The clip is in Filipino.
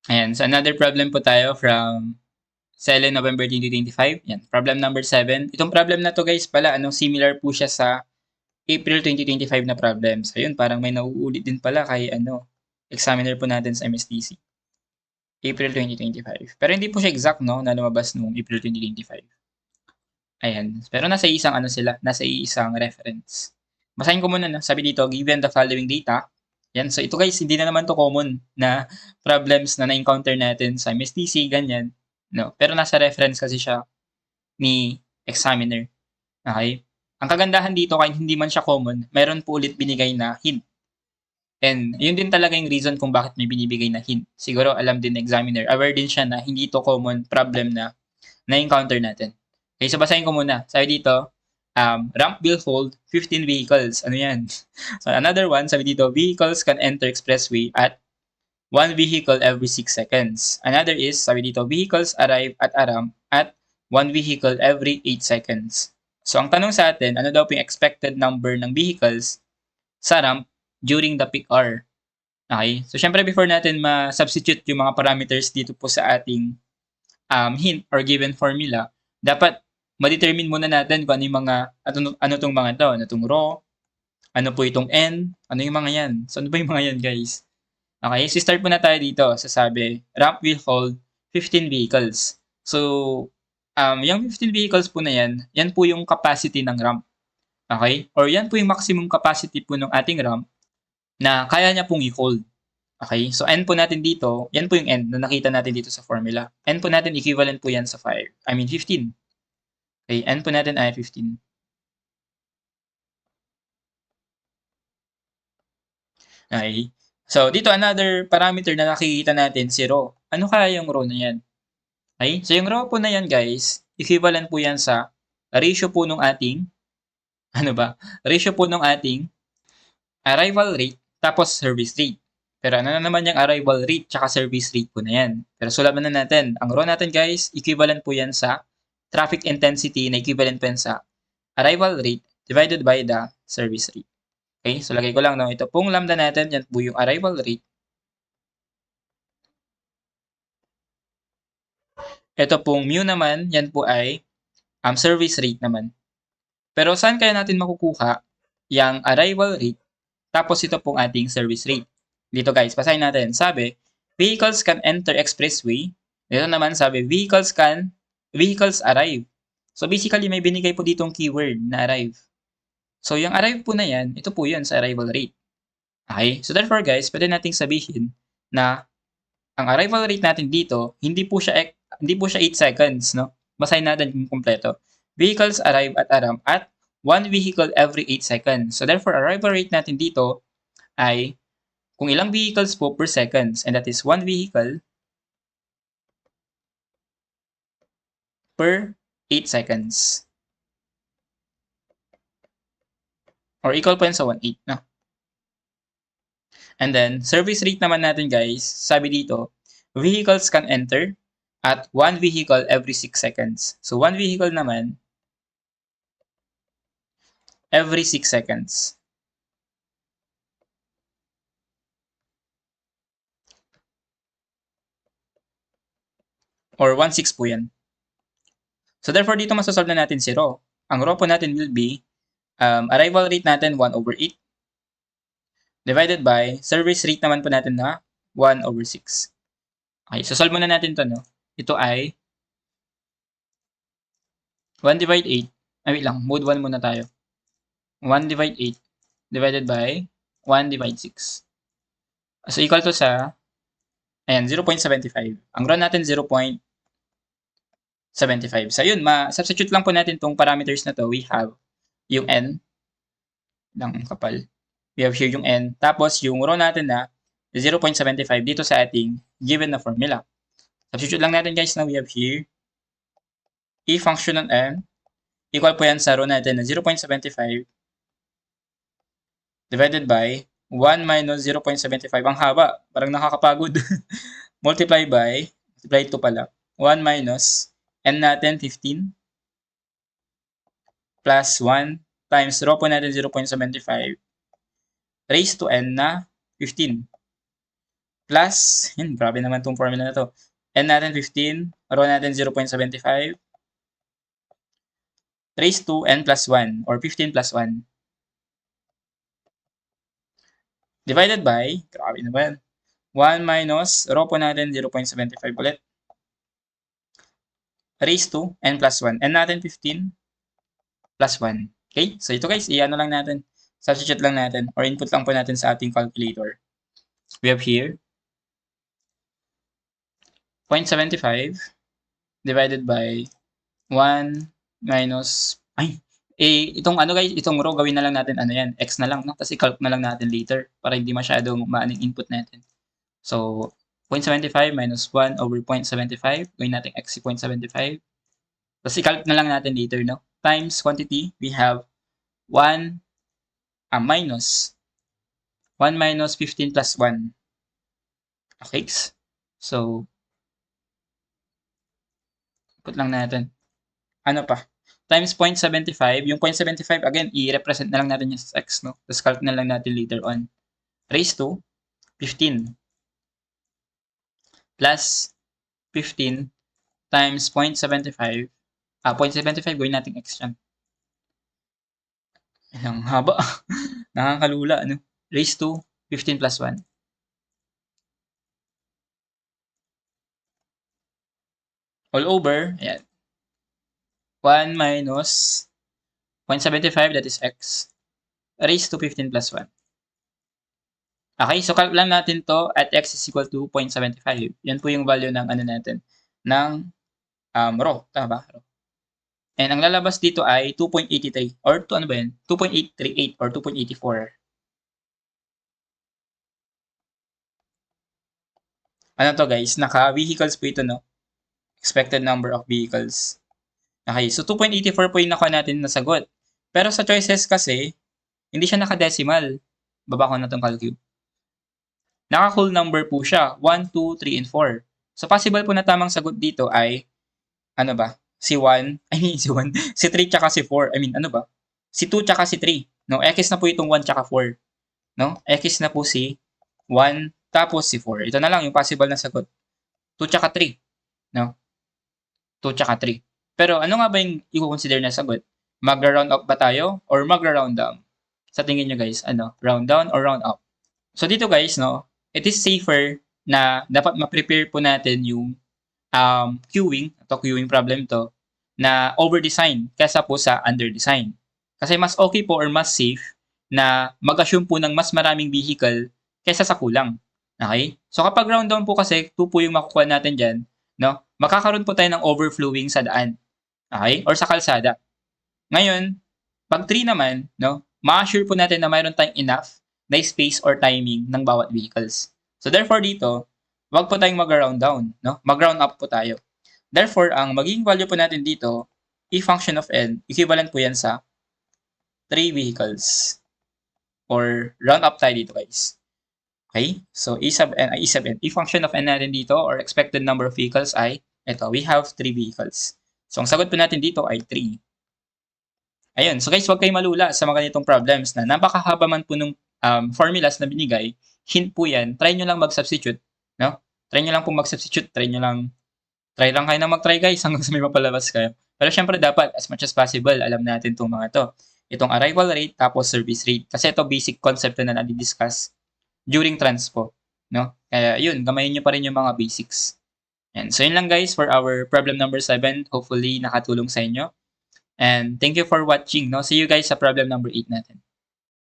Ayan, so another problem po tayo from Selen November 2025. Yan, problem number 7. Itong problem na to guys pala, similar po siya sa April 2025 na problem. So yun, parang may nauulit din pala kay examiner po natin sa MSTC. April 2025. Pero hindi po siya exact, no, na lumabas noong April 2025. Ayan. Pero nasa isang nasa isang reference. Basahin ko muna na. Sabi dito, given the following data. Yan. So ito guys, hindi na naman to common na problems na na-encounter natin sa MSTC, ganyan. No? Pero nasa reference kasi siya ni examiner. Okay? Ang kagandahan dito, kahit hindi man siya common, meron po ulit binigay na hint. And yun din talaga yung reason kung bakit may binibigay na hint. Siguro alam din ng examiner, aware din siya na hindi to common problem na na-encounter natin. Okay, so basahin ko muna. Sabi dito, ramp will hold 15 vehicles. Ano yan? So another one, sabi dito, vehicles can enter expressway at 1 vehicle every 6 seconds. Another is, sabi dito, vehicles arrive at a ramp at 1 vehicle every 8 seconds. So ang tanong sa atin, ano daw po yung expected number ng vehicles sa ramp during the peak hour? Okay? So syempre before natin ma-substitute yung mga parameters dito po sa ating hint or given formula, dapat ma-determine muna natin kung ano yung mga, ano tong mga to, ano tong row, ano po itong n, ano yung mga yan. So ano ba yung mga yan guys? Okay, so start muna tayo dito. Sasabi, ramp will hold 15 vehicles. So, yung 15 vehicles po na yan po yung capacity ng ramp. Okay? Or yan po yung maximum capacity po ng ating ramp na kaya niya pong i-hold. Okay? So, n po natin dito, yan po yung n na nakita natin dito sa formula. N po natin equivalent po yan sa 15. Okay, n po natin ay 15. Okay. So, dito another parameter na nakikita natin, si row. Ano kaya yung row na yan? Okay? So, yung row po na yan, guys, equivalent po yan sa ratio po nung ating, ano ba? Ratio po nung ating arrival rate tapos service rate. Pero ano na naman yung arrival rate tsaka service rate po na yan? Pero sulat na natin. Ang row natin, guys, equivalent po yan sa traffic intensity na equivalent po yan sa arrival rate divided by the service rate. Okay? So, lagay ko lang, no? Ito pong lambda natin, yan po yung arrival rate. Ito pong mu naman, yan po ay service rate naman. Pero saan kaya natin makukuha yung arrival rate tapos ito pong ating service rate? Dito guys, basahin natin. Sabi, vehicles can enter expressway. Dito naman sabi, vehicles arrive. So basically, may binigay po ditong keyword na arrive. So yung arrive po na yan, ito po yun sa arrival rate. Okay? So therefore guys, pwede nating sabihin na ang arrival rate natin dito, hindi po siya 8 seconds, no? Basahin natin kung kompleto. Vehicles arrive at a ramp at 1 vehicle every 8 seconds. So therefore, arrival rate natin dito ay kung ilang vehicles po per seconds, and that is 1 vehicle per 8 seconds. Or equal po yan sa 1/8, no? And then, service rate naman natin guys, sabi dito, vehicles can enter at 1 vehicle every 6 seconds. So 1 vehicle naman every 6 seconds. Or 1/6 po yan. So therefore, dito masasolve na natin si row. Ang row po natin will be, arrival rate natin 1/8 divided by service rate naman po natin na 1/6. Okay, so solve muna natin to, no? Ito ay 1 divide 8. Wait lang, mode 1 muna tayo. 1 divide 8 divided by 1 divide 6. So equal to sa, ayan, 0.75. Ang row natin 0.75. So yun, ma-substitute lang po natin tong parameters na to. We have yung n ng kapal. We have here yung n. Tapos yung row natin na 0.75 dito sa ating given na formula. Substitute lang natin guys na we have here e function ng n equal po yan sa row natin na 0.75 divided by 1 minus 0.75. Ang haba. Parang nakakapagod. Multiply 2 pala. 1 minus n natin 15 plus 1 times row po natin 0.75 raised to n na 15 plus, yun, grabe naman tong formula na to. N natin 15, row natin 0.75, raised to n plus 1 or 15 plus 1. Divided by, grabe naman, 1 minus, row po natin 0.75 ulit, raised to n plus 1. N natin 15 plus 1. Okay? So ito guys, i-ano lang natin. Substitute lang natin or input lang po natin sa ating calculator. We have here 0.75 divided by 1 minus, itong ano guys, itong row gawin na lang natin ano yan, x na lang, no? Tapos i-calc na lang natin later para hindi masyadong maaning input natin. So, 0.75 minus 1 over 0.75, gawin natin x 0.75. Tapos i-calc na lang natin later, no? Times quantity, we have 1 minus 1 minus 15 plus 1. Okay? So, put lang natin. Ano pa? Times 0.75. Yung 0.75, again, i-represent na lang natin yung x, no? Tapos calc na lang natin later on. Raised to 15 plus 15 times 0.75. 0.75, gawin natin x yan. Ang haba. Nakakalula, ano? Raised to 15 plus 1. All over, ayan. 1 minus 0.75, that is x, raised to 15 plus 1. Okay, so calc lang natin to at x is equal to 0.75. Yan po yung value ng ano natin, ng row. Tama ba? Row. And ang lalabas dito ay 2.83 or ano ba yan? 2.838 or 2.84. Ano to guys? Naka-vehicles po ito, no? Expected number of vehicles. Okay, so 2.84 po yung nakuha natin na sagot. Pero sa choices kasi, hindi siya naka-decimal. Baba ko na itong calculate. Naka-whole number po siya. 1, 2, 3, and 4. So possible po na tamang sagot dito ay, ano ba? Si 1, si 1, si 3 tsaka si 4. Ano ba? Si 2 tsaka si 3. No? X na po itong 1 tsaka 4. No? X na po si 1 tapos si 4. Ito na lang yung possible na sagot. 2 tsaka 3. No? 2 tsaka 3. Pero ano nga ba yung i-consider na sagot? Magra-round up ba tayo or magra-round down? Sa tingin nyo guys, round down or round up? So dito guys, no, it is safer na dapat ma-prepare po natin yung queuing problem to, na over-design kaysa po sa under-design. Kasi mas okay po or mas safe na mag-assume po ng mas maraming vehicle kaysa sa kulang. Okay? So kapag round down po kasi, 2 po yung makukuha natin dyan, no? Makakaroon po tayo ng overflowing sa daan. Okay? Or sa kalsada. Ngayon, pag 3 naman, no, ma-assure po natin na mayroon tayong enough na space or timing ng bawat vehicles. So therefore dito, wag po tayong mag-round down, no? Mag-round up po tayo. Therefore, ang magiging value po natin dito, e function of n, equivalent po yan sa 3 vehicles. Or round up tayo dito, guys. Okay? So e sub n, e function of n natin dito or expected number of vehicles ay ito, we have 3 vehicles. So, ang sagot po natin dito ay 3. Ayun. So, guys, huwag kayong malula sa mga ganitong problems na napakahaba man po nung formulas na binigay. Hint po yan. Try nyo lang mag-substitute. No? Try nyo lang po mag-substitute. Try lang kayo na mag-try, guys, hanggang sa may mapalabas kayo. Pero, syempre, dapat, as much as possible, alam natin itong mga to. Itong arrival rate, tapos service rate. Kasi ito, basic concept na nadi-discuss during transpo. No? Kaya, yun, gamayin nyo pa rin yung mga basics. And so yun lang guys for our problem number 7. Hopefully nakatulong sa inyo. And thank you for watching. No? See you guys sa problem number 8 natin.